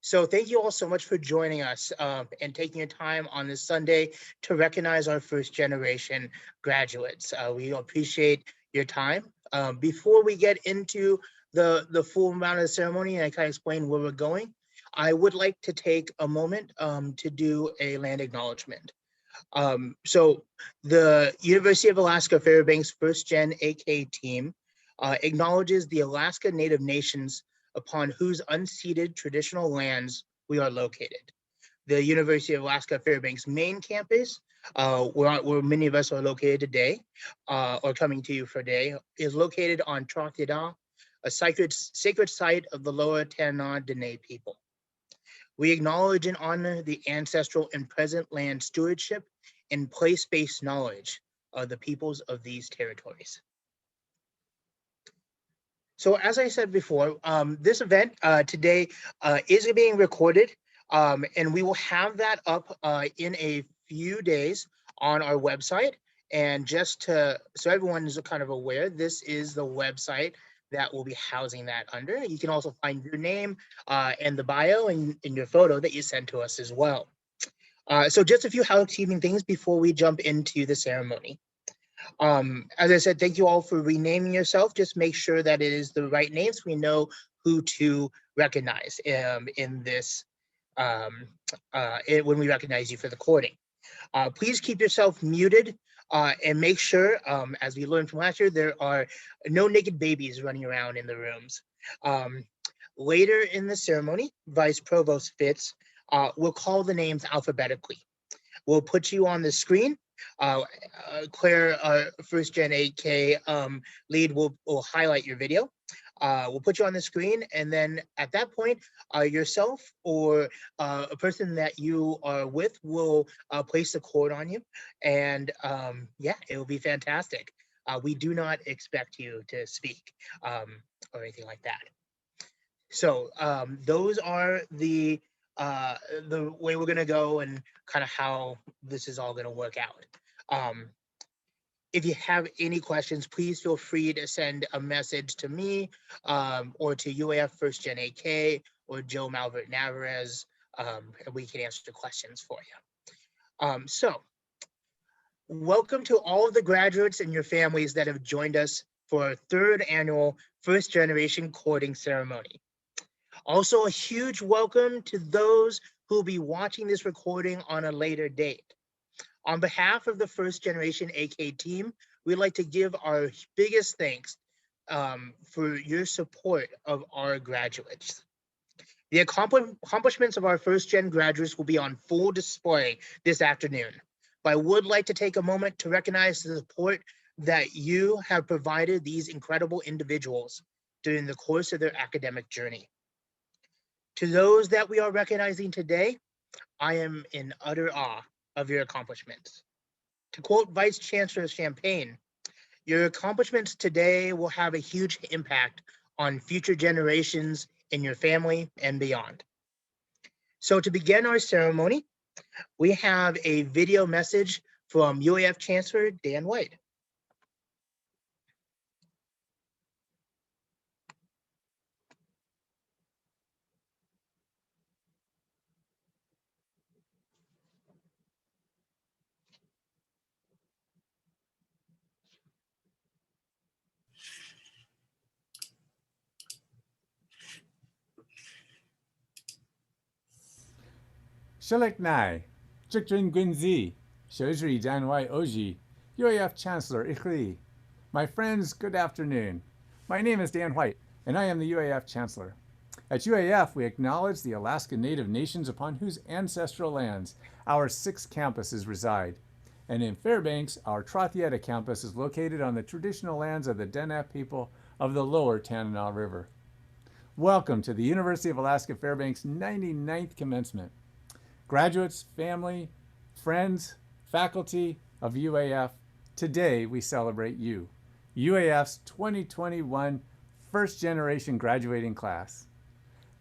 So thank you all so much for joining us and taking your time on this Sunday to recognize our first generation graduates. We appreciate your time. Before we get into the full amount of the ceremony and I kind of explain where we're going, I would like to take a moment to do a land acknowledgement. So the University of Alaska Fairbanks First Gen AK team acknowledges the Alaska Native Nations upon whose unceded traditional lands we are located. The University of Alaska Fairbanks main campus, where many of us are located today, or coming to you for today, is located on Trothida, a sacred site of the Lower Tanana Dene people. We acknowledge and honor the ancestral and present land stewardship and place-based knowledge of the peoples of these territories. So as I said before, this event today is being recorded, and we will have that up in a few days on our website. And just so everyone is kind of aware, this is the website that will be housing that under. You can also find your name and the bio and your photo that you sent to us as well. So just a few housekeeping things before we jump into the ceremony. As I said, thank you all for renaming yourself. Just make sure that it is the right names. So we know who to recognize in this when we recognize you for the courting. Please keep yourself muted and make sure, as we learned from last year, there are no naked babies running around in the rooms. Later in the ceremony, Vice Provost Fitz will call the names alphabetically. We'll put you on the screen. Claire, our first gen AK lead, will highlight your video. We'll put you on the screen, and then at that point, yourself or a person that you are with will place the cord on you, and yeah, it will be fantastic. We do not expect you to speak or anything like that. So those are the way we're gonna go and kind of how this is all gonna work out. If you have any questions, please feel free to send a message to me or to UAF First Gen AK or Joe Malvert Navarez, and we can answer the questions for you. So welcome to all of the graduates and your families that have joined us for our third annual First Generation Courting Ceremony. Also, a huge welcome to those who will be watching this recording on a later date. On behalf of the First Generation AK team, we'd like to give our biggest thanks for your support of our graduates. The accomplishments of our first gen graduates will be on full display this afternoon. But I would like to take a moment to recognize the support that you have provided these incredible individuals during the course of their academic journey. To those that we are recognizing today, I am in utter awe of your accomplishments. To quote Vice Chancellor Champagne, your accomplishments today will have a huge impact on future generations in your family and beyond. So to begin our ceremony, we have a video message from UAF Chancellor Dan White. Shilek Nai, Chikrin Gwinzi, Shojri Danwai Oji, UAF Chancellor Ichli. My friends, good afternoon. My name is Dan White, and I am the UAF Chancellor. At UAF, we acknowledge the Alaska Native Nations upon whose ancestral lands our 6 campuses reside. And in Fairbanks, our Trothieta campus is located on the traditional lands of the Dene people of the lower Tanana River. Welcome to the University of Alaska Fairbanks 99th commencement. Graduates, family, friends, faculty of UAF, today we celebrate you, UAF's 2021 first generation graduating class.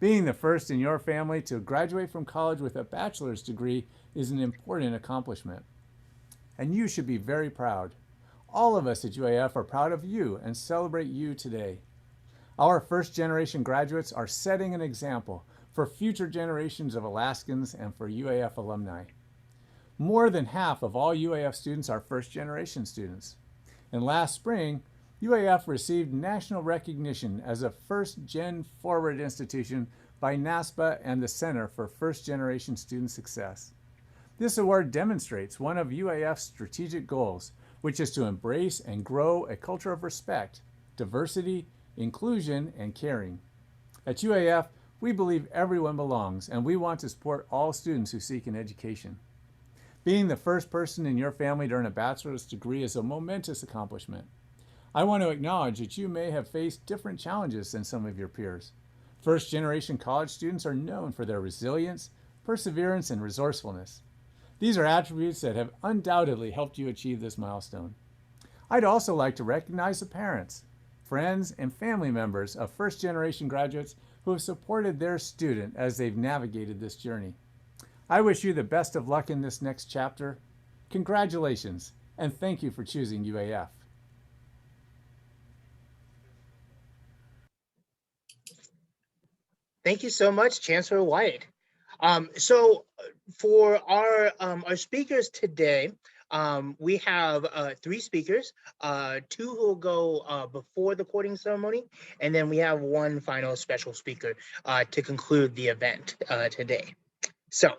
Being the first in your family to graduate from college with a bachelor's degree is an important accomplishment. And you should be very proud. All of us at UAF are proud of you and celebrate you today. Our first generation graduates are setting an example for future generations of Alaskans and for UAF alumni. More than half of all UAF students are first-generation students. And last spring, UAF received national recognition as a first-gen forward institution by NASPA and the Center for First-Generation Student Success. This award demonstrates one of UAF's strategic goals, which is to embrace and grow a culture of respect, diversity, inclusion, and caring. At UAF, we believe everyone belongs, and we want to support all students who seek an education. Being the first person in your family to earn a bachelor's degree is a momentous accomplishment. I want to acknowledge that you may have faced different challenges than some of your peers. First-generation college students are known for their resilience, perseverance, and resourcefulness. These are attributes that have undoubtedly helped you achieve this milestone. I'd also like to recognize the parents, friends, and family members of first-generation graduates who have supported their student as they've navigated this journey. I wish you the best of luck in this next chapter. Congratulations, and thank you for choosing UAF. Thank you so much, Chancellor White. So for our speakers today, we have 3 speakers, 2 who will go before the courting ceremony, and then we have 1 final special speaker to conclude the event today. So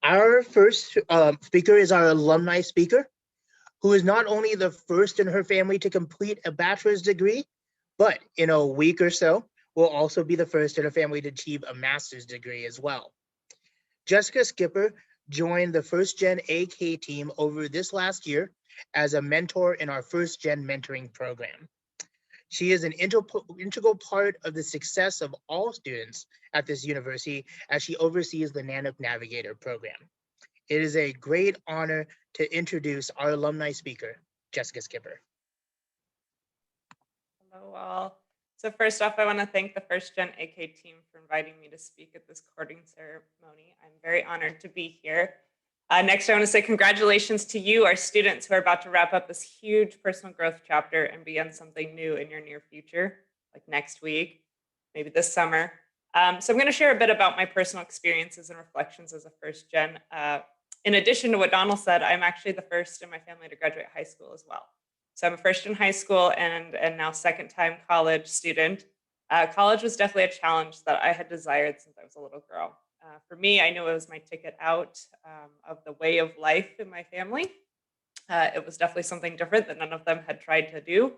our first speaker is our alumni speaker, who is not only the first in her family to complete a bachelor's degree, but in a week or so, will also be the first in her family to achieve a master's degree as well. Jessica Skipper joined the First Gen AK team over this last year as a mentor in our First Gen mentoring program. She is an integral part of the success of all students at this university as she oversees the NANUC Navigator program. It is a great honor to introduce our alumni speaker, Jessica Skipper. Hello all. So first off, I want to thank the First Gen AK team for inviting me to speak at this courting ceremony. I'm very honored to be here. Next, I want to say congratulations to you, our students, who are about to wrap up this huge personal growth chapter and begin something new in your near future, like next week, maybe this summer. So I'm going to share a bit about my personal experiences and reflections as a First Gen. In addition to what Donald said, I'm actually the first in my family to graduate high school as well. So I'm a first in high school and now second-time college student. College was definitely a challenge that I had desired since I was a little girl. For me, I knew it was my ticket out of the way of life in my family. It was definitely something different that none of them had tried to do.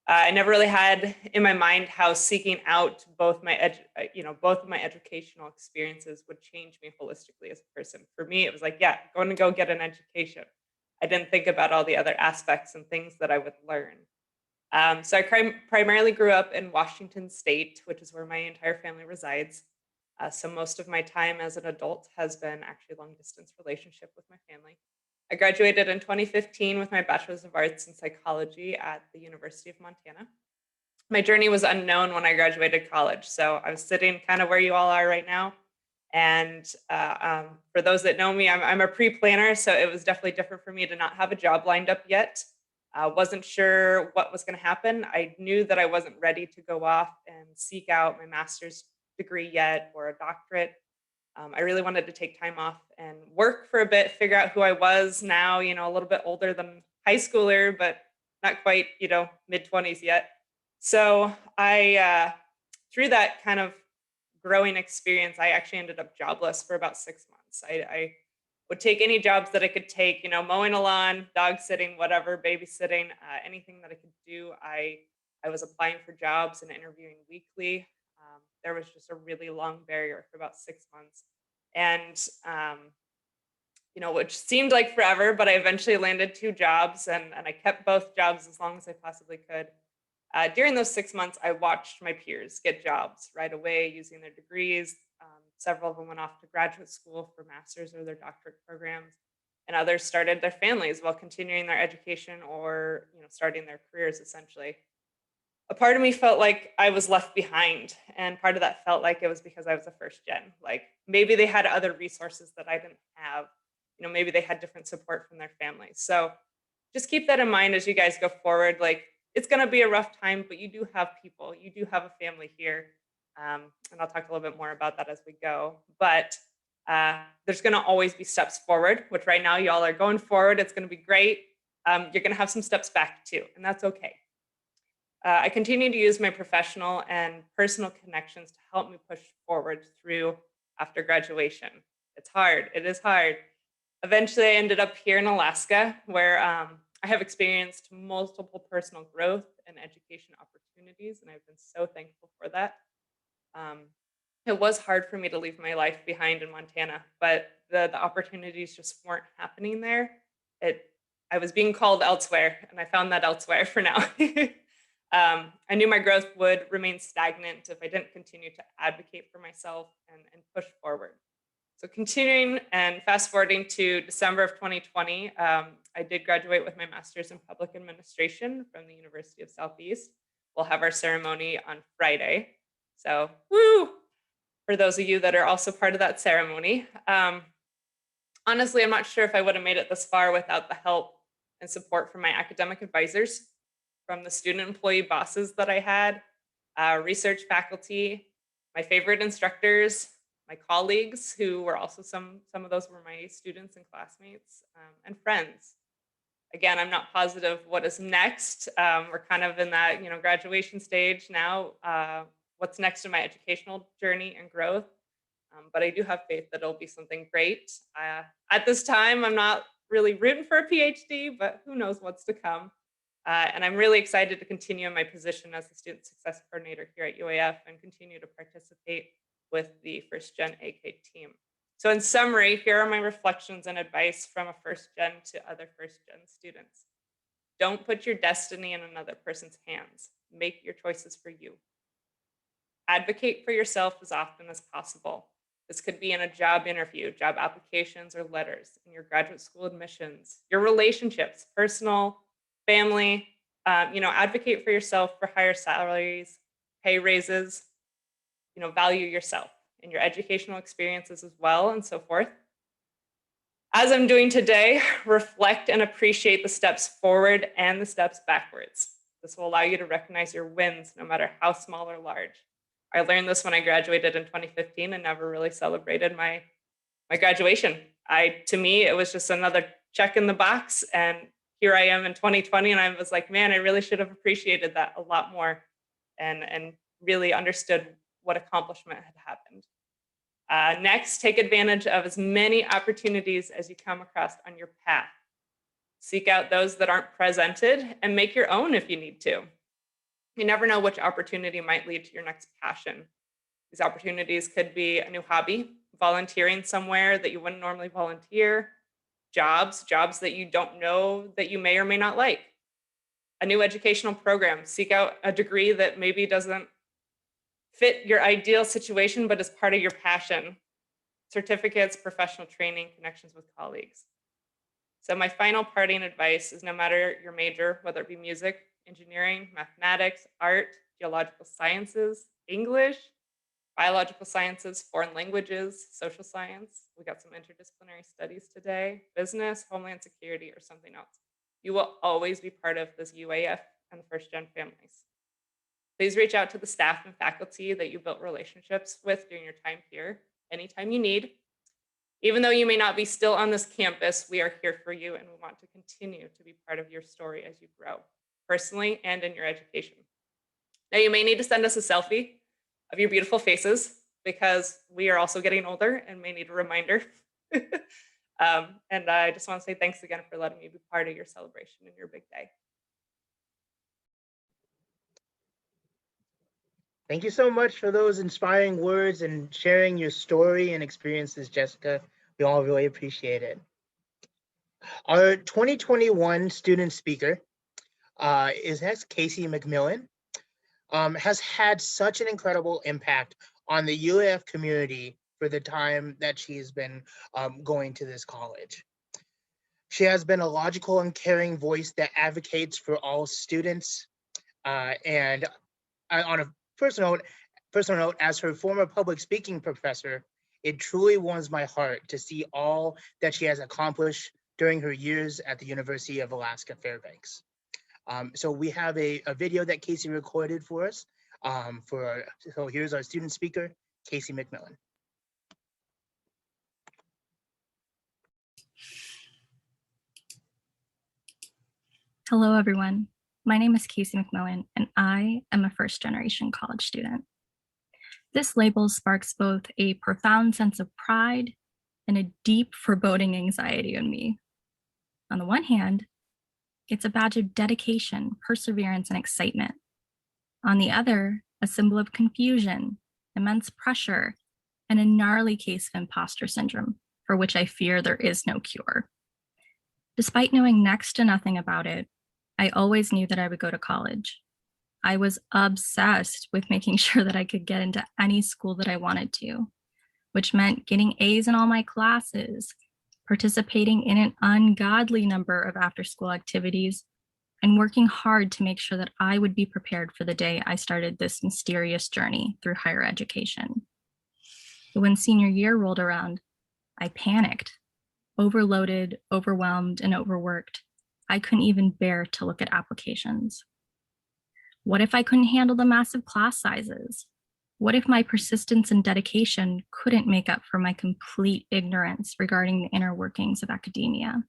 I never really had in my mind how seeking out both of my educational experiences would change me holistically as a person. For me, it was like, yeah, going to go get an education. I didn't think about all the other aspects and things that I would learn. So I primarily grew up in Washington State, which is where my entire family resides. So most of my time as an adult has been actually a long distance relationship with my family. I graduated in 2015 with my Bachelor's of Arts in Psychology at the University of Montana. My journey was unknown when I graduated college. So I was sitting kind of where you all are right now. And for those that know me, I'm a pre-planner, so it was definitely different for me to not have a job lined up yet. Wasn't sure what was going to happen. I knew that I wasn't ready to go off and seek out my master's degree yet or a doctorate. I really wanted to take time off and work for a bit, figure out who I was now, a little bit older than high schooler, but not quite, mid-20s yet. So through that kind of growing experience, I actually ended up jobless for about 6 months. I would take any jobs that I could take, mowing a lawn, dog sitting, whatever, babysitting, anything that I could do. I was applying for jobs and interviewing weekly. There was just a really long barrier for about 6 months. And, which seemed like forever, but I eventually landed 2 jobs and I kept both jobs as long as I possibly could. During those 6 months, I watched my peers get jobs right away using their degrees. Several of them went off to graduate school for master's or their doctorate programs, and others started their families while continuing their education or starting their careers essentially. A part of me felt like I was left behind, and part of that felt like it was because I was a first gen. Like maybe they had other resources that I didn't have. Maybe they had different support from their families. So just keep that in mind as you guys go forward. Like it's going to be a rough time, but you do have people, you do have a family here. And I'll talk a little bit more about that as we go. But there's going to always be steps forward, which right now y'all are going forward. It's going to be great. You're going to have some steps back too, and that's okay. I continue to use my professional and personal connections to help me push forward through after graduation. It's hard. It is hard. Eventually, I ended up here in Alaska, where I have experienced multiple personal growth and education opportunities, and I've been so thankful for that. It was hard for me to leave my life behind in Montana, but the opportunities just weren't happening there. I was being called elsewhere, and I found that elsewhere for now. I knew my growth would remain stagnant if I didn't continue to advocate for myself and push forward. So continuing and fast forwarding to December of 2020, I did graduate with my master's in public administration from the University of Southeast. We'll have our ceremony on Friday. So woo, for those of you that are also part of that ceremony. Honestly, I'm not sure if I would have made it this far without the help and support from my academic advisors, from the student employee bosses that I had, research faculty, my favorite instructors, my colleagues, who were also some of those were my students and classmates, and friends. Again, I'm not positive what is next. We're kind of in that, graduation stage now. What's next in my educational journey and growth? But I do have faith that it'll be something great. At this time, I'm not really rooting for a PhD, but who knows what's to come. And I'm really excited to continue in my position as the Student Success Coordinator here at UAF and continue to participate with the First Gen AK team. So in summary, here are my reflections and advice from a First Gen to other First Gen students. Don't put your destiny in another person's hands. Make your choices for you. Advocate for yourself as often as possible. This could be in a job interview, job applications or letters, in your graduate school admissions, your relationships, personal, family. Advocate for yourself for higher salaries, pay raises, value yourself and your educational experiences as well, and so forth. As I'm doing today, reflect and appreciate the steps forward and the steps backwards. This will allow you to recognize your wins, no matter how small or large. I learned this when I graduated in 2015 and never really celebrated my graduation. To me, it was just another check in the box. And here I am in 2020, and I was like, man, I really should have appreciated that a lot more and really understood what accomplishment had happened. Next, take advantage of as many opportunities as you come across on your path. Seek out those that aren't presented and make your own if you need to. You never know which opportunity might lead to your next passion. These opportunities could be a new hobby, volunteering somewhere that you wouldn't normally volunteer, jobs that you don't know that you may or may not like, a new educational program. Seek out a degree that maybe doesn't fit your ideal situation, but is part of your passion. Certificates, professional training, connections with colleagues. So my final parting advice is, no matter your major, whether it be music, engineering, mathematics, art, geological sciences, English, biological sciences, foreign languages, social science. We got some interdisciplinary studies today, business, homeland security, or something else. You will always be part of this UAF and the First Gen families. Please reach out to the staff and faculty that you built relationships with during your time here, anytime you need. Even though you may not be still on this campus, we are here for you, and we want to continue to be part of your story as you grow, personally and in your education. Now, you may need to send us a selfie of your beautiful faces, because we are also getting older and may need a reminder. And I just want to say thanks again for letting me be part of your celebration and your big day. Thank you so much for those inspiring words and sharing your story and experiences, Jessica. We all really appreciate it. Our 2021 student speaker is next, Casey Mcmillan. Has had such an incredible impact on the UAF community for the time that she's been going to this college. She has been a logical and caring voice that advocates for all students. And on a personal note, as her former public speaking professor, it truly warms my heart to see all that she has accomplished during her years at the University of Alaska Fairbanks. So we have a video that Casey recorded for us So here's our student speaker, Casey Mcmillan. Hello, everyone. My name is Casey Mcmillan, and I am a first-generation college student. This label sparks both a profound sense of pride and a deep foreboding anxiety in me. On the one hand, it's a badge of dedication, perseverance, and excitement. On the other, a symbol of confusion, immense pressure, and a gnarly case of imposter syndrome, for which I fear there is no cure. Despite knowing next to nothing about it, I always knew that I would go to college. I was obsessed with making sure that I could get into any school that I wanted to, which meant getting A's in all my classes, participating in an ungodly number of after-school activities, and working hard to make sure that I would be prepared for the day I started this mysterious journey through higher education. But when senior year rolled around, I panicked, overloaded, overwhelmed, and overworked. I couldn't even bear to look at applications. What if I couldn't handle the massive class sizes? What if my persistence and dedication couldn't make up for my complete ignorance regarding the inner workings of academia?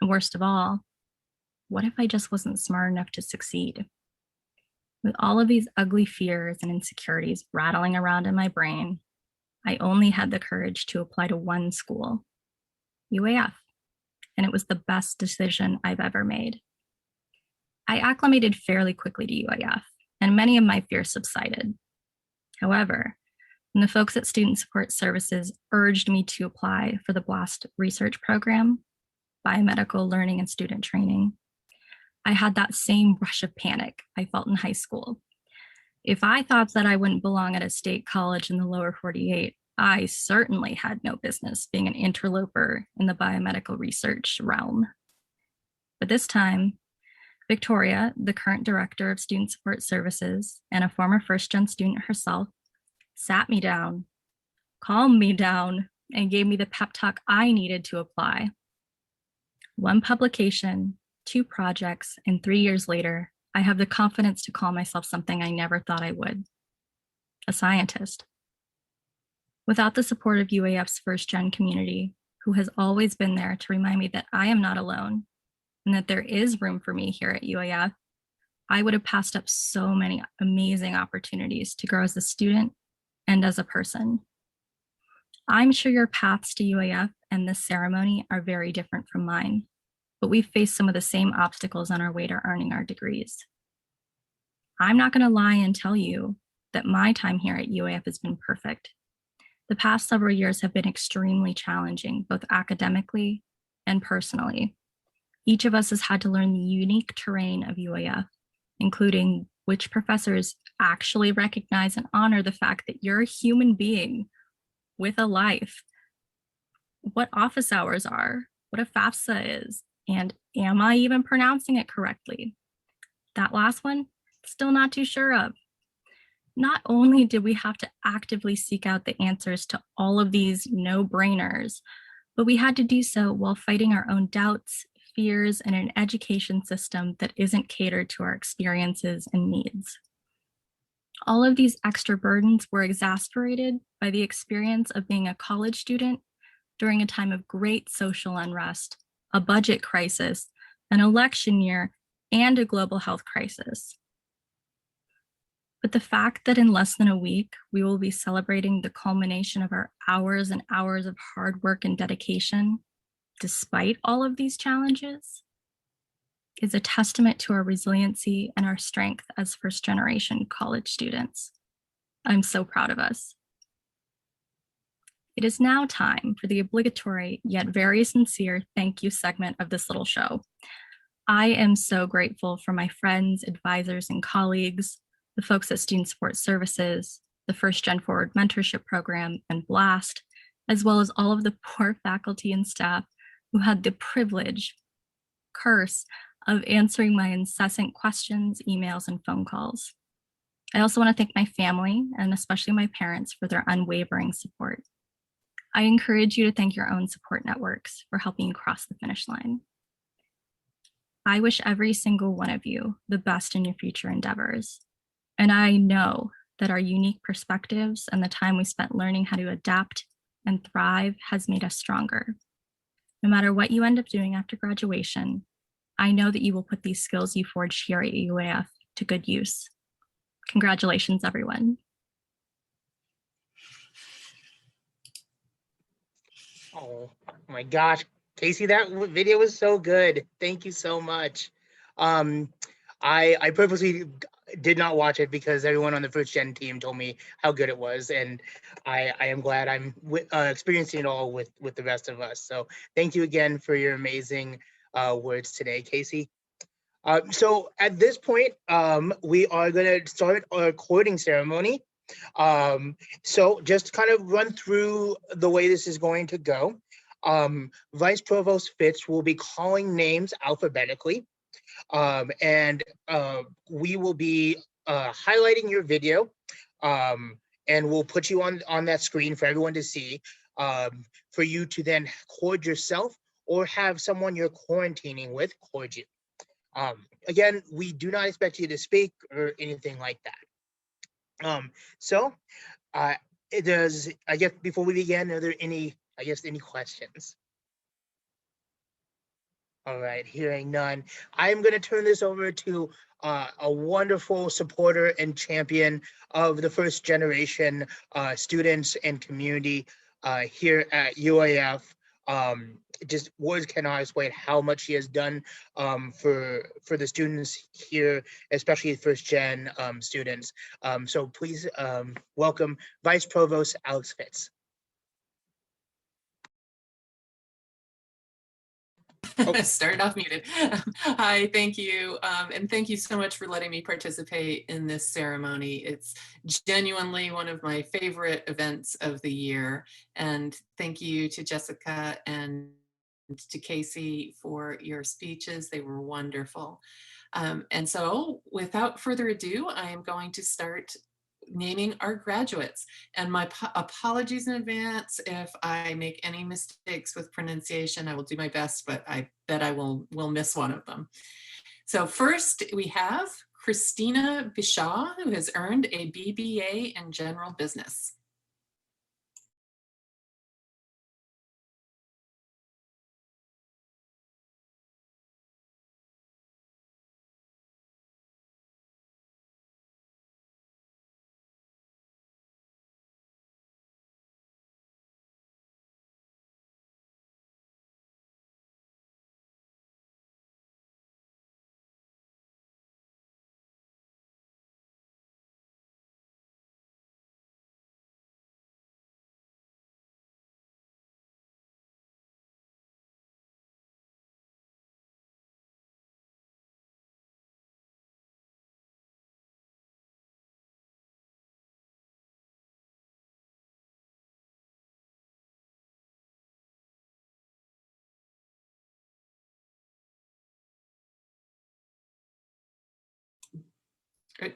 And worst of all, what if I just wasn't smart enough to succeed? With all of these ugly fears and insecurities rattling around in my brain, I only had the courage to apply to one school, UAF, and it was the best decision I've ever made. I acclimated fairly quickly to UAF, and many of my fears subsided. However, when the folks at Student Support Services urged me to apply for the BLAST research program, biomedical learning and student training, I had that same rush of panic I felt in high school. If I thought that I wouldn't belong at a state college in the lower 48, I certainly had no business being an interloper in the biomedical research realm. But this time, Victoria, the current director of Student Support Services and a former first-gen student herself, sat me down, calmed me down, and gave me the pep talk I needed to apply. One publication, 2 projects, and 3 years later, I have the confidence to call myself something I never thought I would, a scientist. Without the support of UAF's first-gen community, who has always been there to remind me that I am not alone and that there is room for me here at UAF, I would have passed up so many amazing opportunities to grow as a student and as a person. I'm sure your paths to UAF and this ceremony are very different from mine, but we've faced some of the same obstacles on our way to earning our degrees. I'm not going to lie and tell you that my time here at UAF has been perfect. The past several years have been extremely challenging, both academically and personally. Each of us has had to learn the unique terrain of UAF, including which professors actually recognize and honor the fact that you're a human being with a life, what office hours are, what a FAFSA is, and am I even pronouncing it correctly? That last one, still not too sure of. Not only did we have to actively seek out the answers to all of these no-brainers, but we had to do so while fighting our own doubts, fears, and an education system that isn't catered to our experiences and needs. All of these extra burdens were exacerbated by the experience of being a college student during a time of great social unrest, a budget crisis, an election year, and a global health crisis. But the fact that in less than a week, we will be celebrating the culmination of our hours and hours of hard work and dedication, despite all of these challenges, is a testament to our resiliency and our strength as first-generation college students. I'm so proud of us. It is now time for the obligatory yet very sincere thank you segment of this little show. I am so grateful for my friends, advisors, and colleagues, the folks at Student Support Services, the First Gen Forward Mentorship Program, and BLAST, as well as all of the poor faculty and staff who had the privilege, curse, of answering my incessant questions, emails, and phone calls. I also want to thank my family, and especially my parents, for their unwavering support. I encourage you to thank your own support networks for helping you cross the finish line. I wish every single one of you the best in your future endeavors. And I know that our unique perspectives and the time we spent learning how to adapt and thrive has made us stronger. No matter what you end up doing after graduation, I know that you will put these skills you forged here at UAF to good use. Congratulations, everyone. Oh my gosh, Casey, that video was so good. Thank you so much. I purposely did not watch it because everyone on the first gen team told me how good it was, and I am glad I'm experiencing it all with the rest of us. So thank you again for your amazing words today, Casey. So at this point, we are going to start our recording ceremony. So just kind of run through the way this is going to go. Vice Provost Fitz will be calling names alphabetically, and we will be highlighting your video, and we'll put you on that screen for everyone to see, for you to then record yourself or have someone you're quarantining with record you. Again, we do not expect you to speak or anything like that. So it does, I guess before we begin, are there any questions? All right, hearing none, I'm going to turn this over to a wonderful supporter and champion of the first generation students and community here at UAF. Just words cannot explain how much he has done for the students here, especially first gen students. So please welcome Vice Provost Alex Fitz. Started off muted. Hi, thank you. And thank you so much for letting me participate in this ceremony. It's genuinely one of my favorite events of the year. And thank you to Jessica and to Casey for your speeches. They were wonderful. And so without further ado, I am going to start naming our graduates. And my apologies in advance if I make any mistakes with pronunciation. I will do my best, but I bet I will miss one of them. So first we have Christina Beshaw, who has earned a BBA in General Business.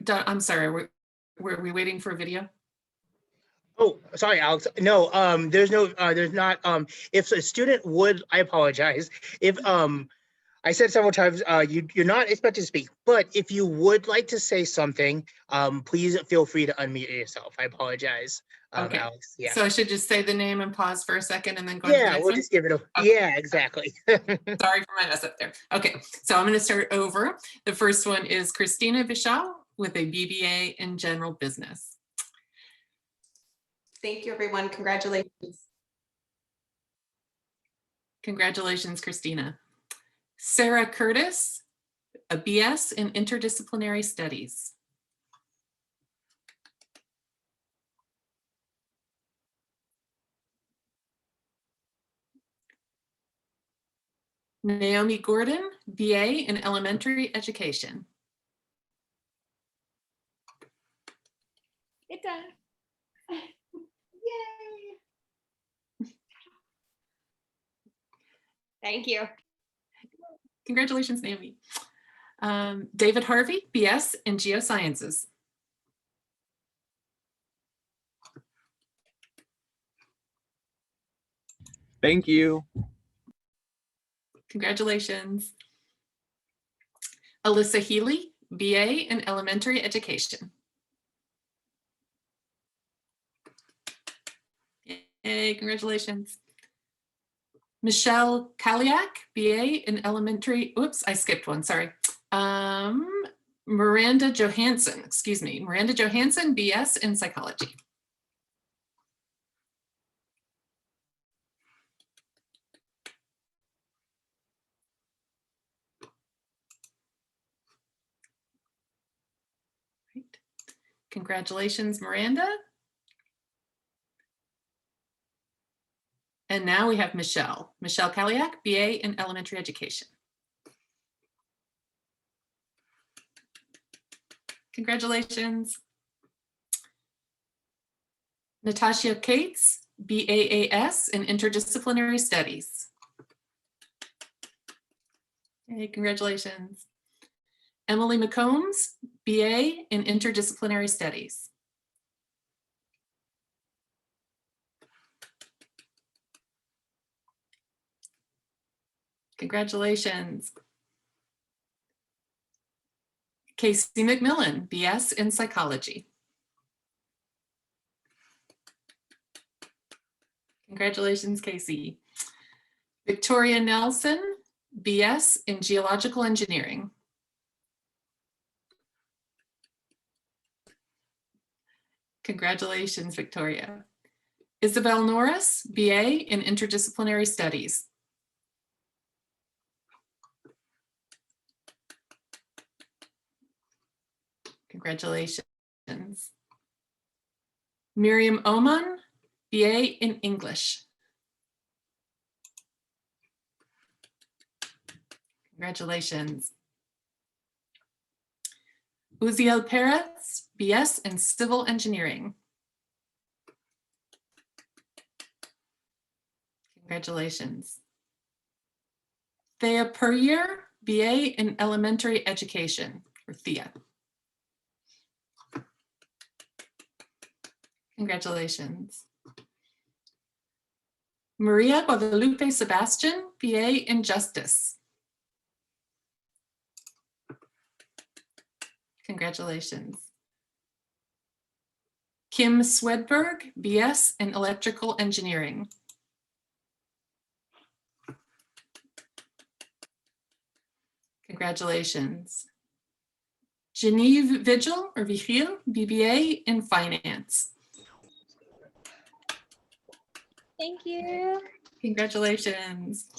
I'm sorry, were we waiting for a video? Oh, sorry, Alex. No, there's not. If a student would, I apologize. If I said several times, you're not expected to speak, but if you would like to say something, please feel free to unmute yourself. I apologize, Okay. Alex. Yeah. So I should just say the name and pause for a second and then go on to the Yeah, next we'll one? just give it a. Okay. Yeah, exactly. Sorry for my mess up there. Okay, so I'm going to start over. The first one is Christina Beshaw with a BBA in General Business. Thank you, everyone. Congratulations. Congratulations, Christina. Sarah Curtis, a BS in Interdisciplinary Studies. Naomi Gordon, BA in Elementary Education. It does. Yay. Thank you. Congratulations, Naomi. David Harvey, BS in Geosciences. Thank you. Congratulations. Alyssa Healy, BA in Elementary Education. Hey, congratulations. Michelle Kaliak, BA in elementary, oops, I skipped one, sorry. Miranda Johansson, excuse me, Miranda Johansson, BS in psychology. Right. Congratulations, Miranda. And now we have Michelle Kaliak, BA in elementary education. Congratulations. Natasha Cates, BAAS in interdisciplinary studies. Hey, congratulations. Emily McCombs, BA in interdisciplinary studies. Congratulations. Casey Mcmillan, BS in psychology. Congratulations, Casey. Victoria Nelson, BS in geological engineering. Congratulations, Victoria. Isabel Norris, BA in interdisciplinary studies. Congratulations. Miriam Oman, BA in English. Congratulations. Uziel Perez, BS in civil engineering. Congratulations. Thea Puryear, BA in elementary education, or Thea. Congratulations. Maria Guadalupe Sebastian, BA in justice. Congratulations. Kim Swedberg, BS in electrical engineering. Congratulations. Genevieve Vigil, or Vigil, BBA in finance. Thank you. Congratulations.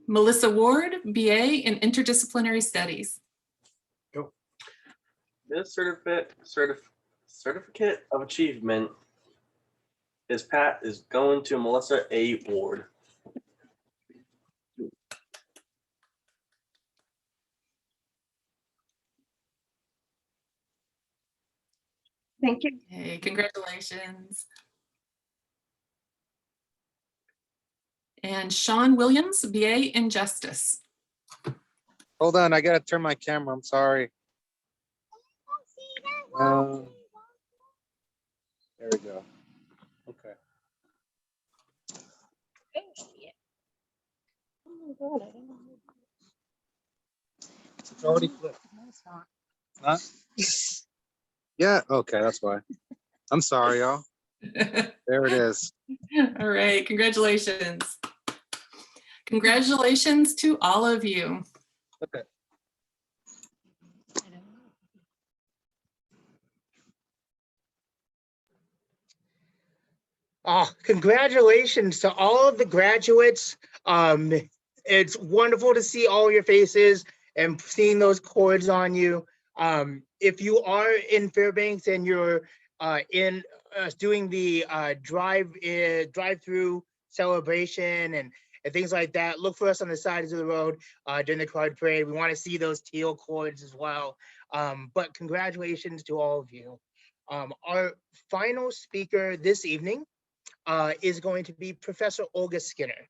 Melissa Ward, BA in interdisciplinary studies. This certificate of achievement is going to Melissa A. Ward. Thank you. Hey, congratulations. And Sean Williams, BA in justice. Hold on, I gotta turn my camera. I'm sorry. There we go. Okay. It's already flipped. Huh? Yeah. Okay, that's why. I'm sorry, y'all. There it is. All right, congratulations. Congratulations to all of you. Okay. Oh, congratulations to all of the graduates. It's wonderful to see all your faces and seeing those cords on you. If you are in Fairbanks and you're doing the drive-through celebration and things like that, look for us on the sides of the road during the card parade. We want to see those teal cords as well. But congratulations to all of you. Our final speaker this evening is going to be Professor Olga Skinner.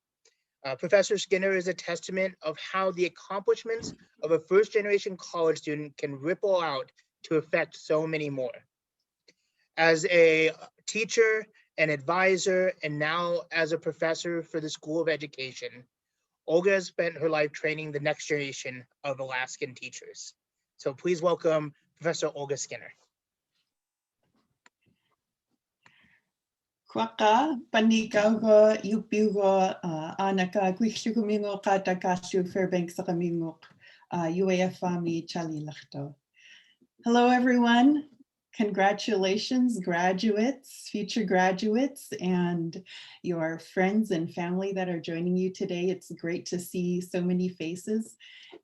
Professor Skinner is a testament of how the accomplishments of a first-generation college student can ripple out to affect so many more. As a teacher, an advisor, and now as a professor for the School of Education, Olga has spent her life training the next generation of Alaskan teachers. So please welcome Professor Olga Skinner. Kwaka, panikago, yupigo, anaka, quixugumingo, katakasu, Fairbanks, Sakamingo, UAFami, Chalilachto. Hello, everyone. Congratulations, graduates, future graduates, and your friends and family that are joining you today. It's great to see so many faces.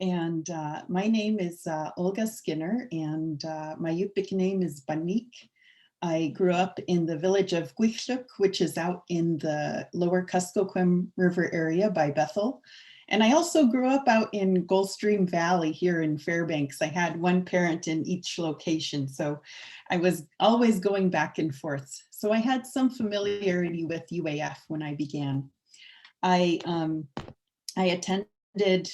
And my name is Olga Skinner, and my Yupik name is Banik. I grew up in the village of Quixoc, which is out in the lower Kuskokwim River area by Bethel. And I also grew up out in Gulfstream Valley here in Fairbanks. I had one parent in each location, so I was always going back and forth. So I had some familiarity with UAF when I began. I attended,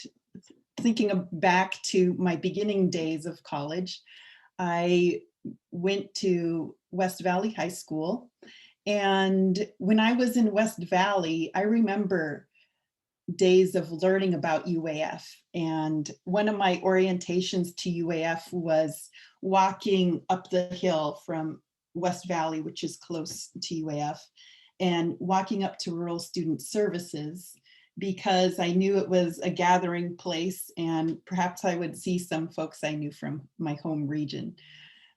thinking back to my beginning days of college, I went to West Valley High School. And when I was in West Valley, I remember days of learning about UAF. And one of my orientations to UAF was walking up the hill from West Valley, which is close to UAF, and walking up to Rural Student Services, because I knew it was a gathering place and perhaps I would see some folks I knew from my home region.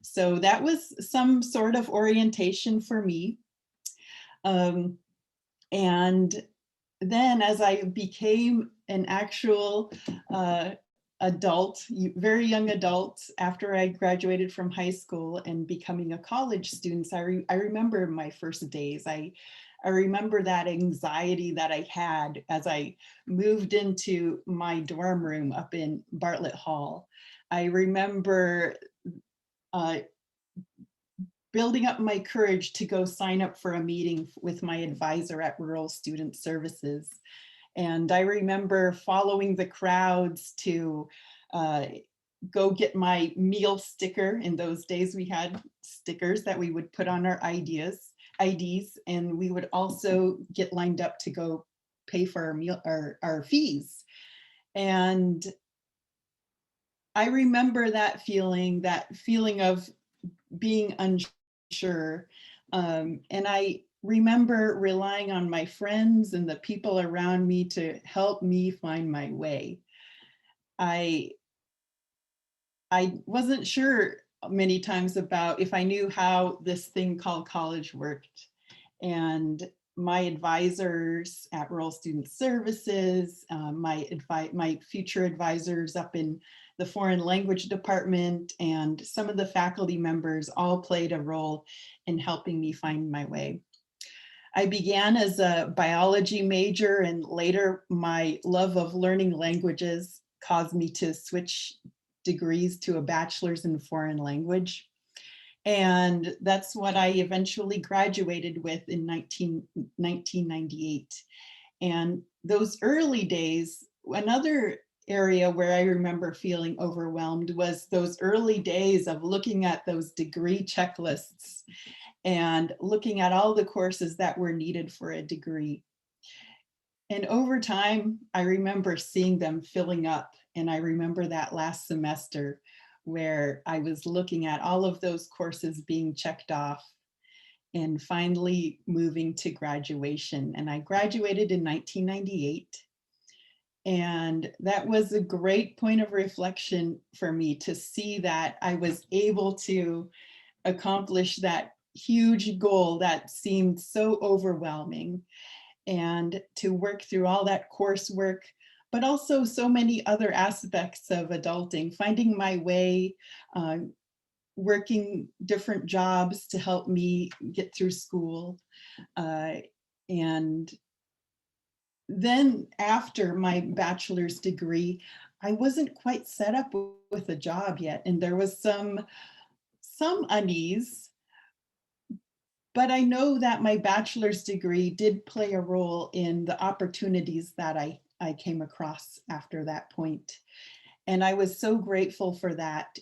So that was some sort of orientation for me. And then as I became an actual adult, very young adult, after I graduated from high school and becoming a college student, I remember my first days. I remember that anxiety that I had as I moved into my dorm room up in Bartlett Hall. I remember building up my courage to go sign up for a meeting with my advisor at Rural Student Services. And I remember following the crowds to go get my meal sticker. In those days, we had stickers that we would put on our IDs, and we would also get lined up to go pay for our meal, our fees. And I remember that feeling of being unsure. And I remember relying on my friends and the people around me to help me find my way. I wasn't sure many times about if I knew how this thing called college worked. And my advisors at Rural Student Services, my future advisors up in the foreign language department, and some of the faculty members all played a role in helping me find my way. I began as a biology major, and later my love of learning languages caused me to switch degrees to a bachelor's in foreign language. And that's what I eventually graduated with in 1998. And those early days, another area where I remember feeling overwhelmed was those early days of looking at those degree checklists and looking at all the courses that were needed for a degree. And over time, I remember seeing them filling up. And I remember that last semester where I was looking at all of those courses being checked off and finally moving to graduation. And I graduated in 1998. And that was a great point of reflection for me to see that I was able to accomplish that huge goal that seemed so overwhelming, and to work through all that coursework, but also so many other aspects of adulting, finding my way, working different jobs to help me get through school. And then after my bachelor's degree, I wasn't quite set up with a job yet. And there was some unease, but I know that my bachelor's degree did play a role in the opportunities that I came across after that point. And I was so grateful for that.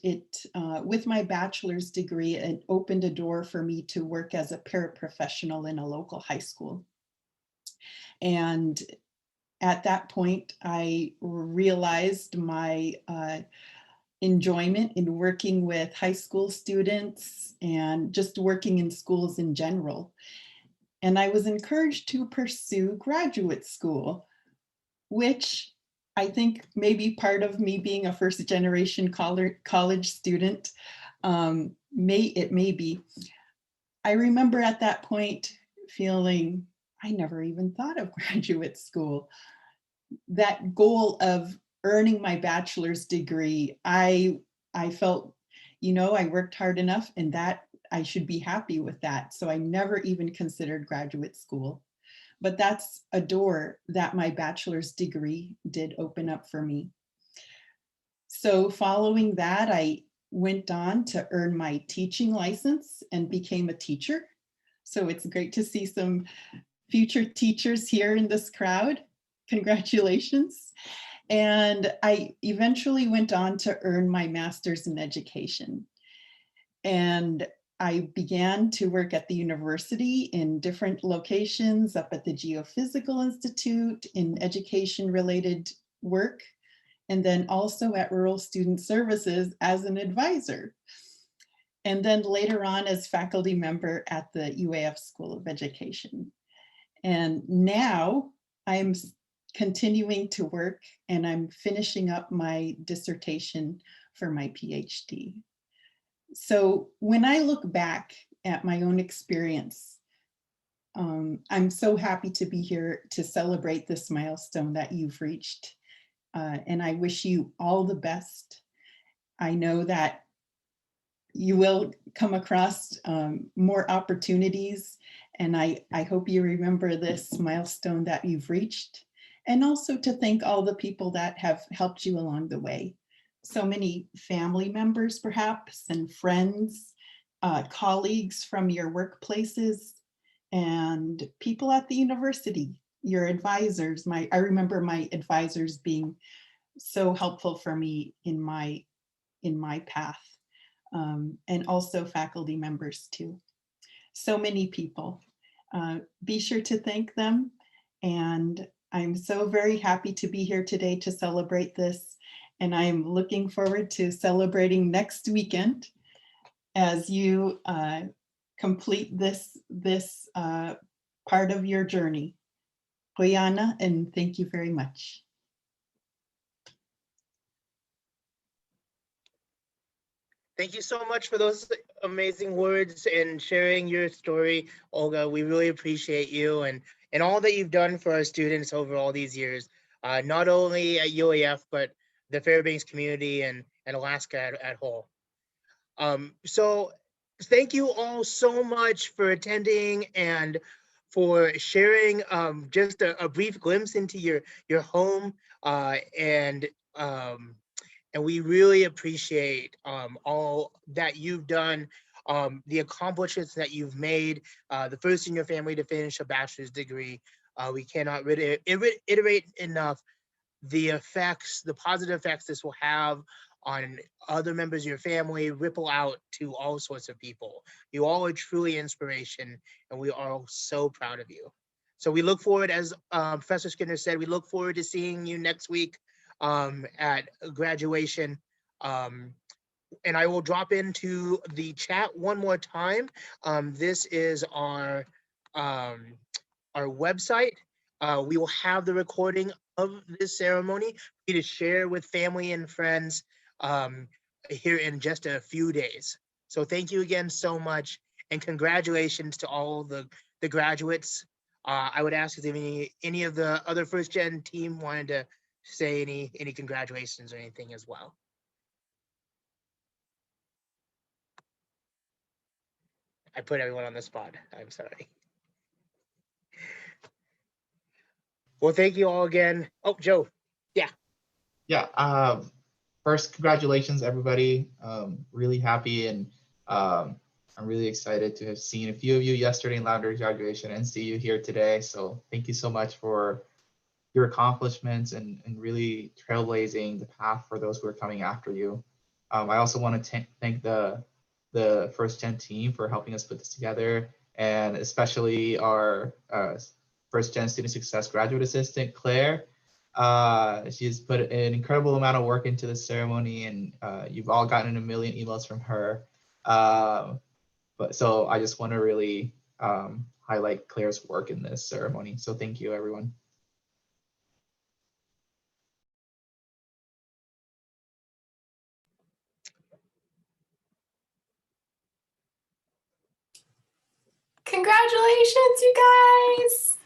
With my bachelor's degree, it opened a door for me to work as a paraprofessional in a local high school. And at that point, I realized my enjoyment in working with high school students and just working in schools in general. and I was encouraged to pursue graduate school, which I think may be part of me being a first generation college student. It may be. I remember at that point feeling, I never even thought of graduate school. That goal of earning my bachelor's degree, I felt, I worked hard enough and that I should be happy with that. So I never even considered graduate school. But that's a door that my bachelor's degree did open up for me. So following that, I went on to earn my teaching license and became a teacher. So it's great to see some future teachers here in this crowd. Congratulations. And I eventually went on to earn my master's in education. And I began to work at the university in different locations, up at the Geophysical Institute in education-related work, and then also at Rural Student Services as an advisor. And then later on as faculty member at the UAF School of Education. And now I'm continuing to work and I'm finishing up my dissertation for my PhD. So when I look back at my own experience, I'm so happy to be here to celebrate this milestone that you've reached. And I wish you all the best. I know that you will come across more opportunities, and I hope you remember this milestone that you've reached, and also to thank all the people that have helped you along the way. So many family members perhaps, and friends, colleagues from your workplaces, and people at the university, your advisors. I remember my advisors being so helpful for me in my path, and also faculty members too. So many people. Be sure to thank them. And I'm so very happy to be here today to celebrate this. And I'm looking forward to celebrating next weekend as you complete this part of your journey. Hoyana, and thank you very much. Thank you so much for those amazing words and sharing your story, Olga. We really appreciate you and all that you've done for our students over all these years, not only at UAF, but the Fairbanks community and Alaska at whole. So thank you all so much for attending and for sharing just a brief glimpse into your home, and we really appreciate all that you've done, the accomplishments that you've made, the first in your family to finish a bachelor's degree. We cannot iterate enough the effects, the positive effects this will have on other members of your family, ripple out to all sorts of people. You all are truly inspiration, and we are all so proud of you. So we look forward, as Professor Skinner said, we look forward to seeing you next week at graduation. And I will drop into the chat one more time. This is our website. We will have the recording of this ceremony for you to share with family and friends here in just a few days. So thank you again so much, and congratulations to all the graduates. I would ask if any of the other first gen team wanted to say any congratulations or anything as well. I put everyone on the spot. I'm sorry. Well, thank you all again. Oh, Joe. Yeah. First, congratulations, everybody. Really happy, and I'm really excited to have seen a few of you yesterday in Lavender graduation and see you here today. So thank you so much for your accomplishments and really trailblazing the path for those who are coming after you. I also want to thank the first gen team for helping us put this together, and especially our first gen student success graduate assistant, Claire. She's put an incredible amount of work into this ceremony, and you've all gotten a million emails from her. But so I just want to really highlight Claire's work in this ceremony. So thank you, everyone. Congratulations, you guys.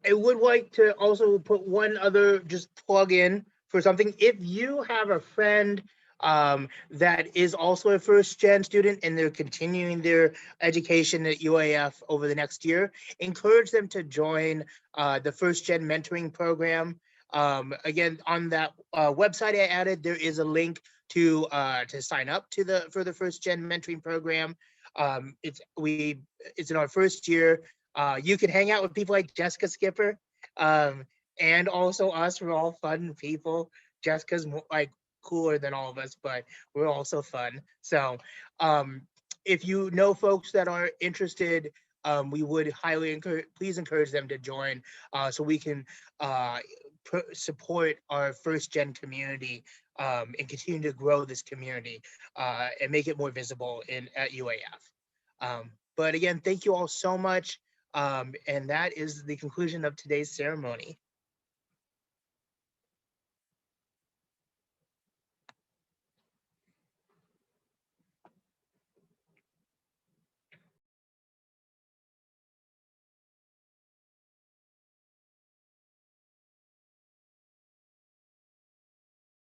I would like to also put one other just plug in for something. If you have a friend that is also a first gen student and they're continuing their education at UAF over the next year, encourage them to join the first gen mentoring program. Again, on that website I added, there is a link to sign up for the first gen mentoring program. It's in our first year. You can hang out with people like Jessica Skipper and also us. We're all fun people. Jessica's like cooler than all of us, but we're also fun. So if you know folks that are interested, we would highly please encourage them to join so we can support our first gen community and continue to grow this community and make it more visible at UAF. But again, thank you all so much. And that is the conclusion of today's ceremony.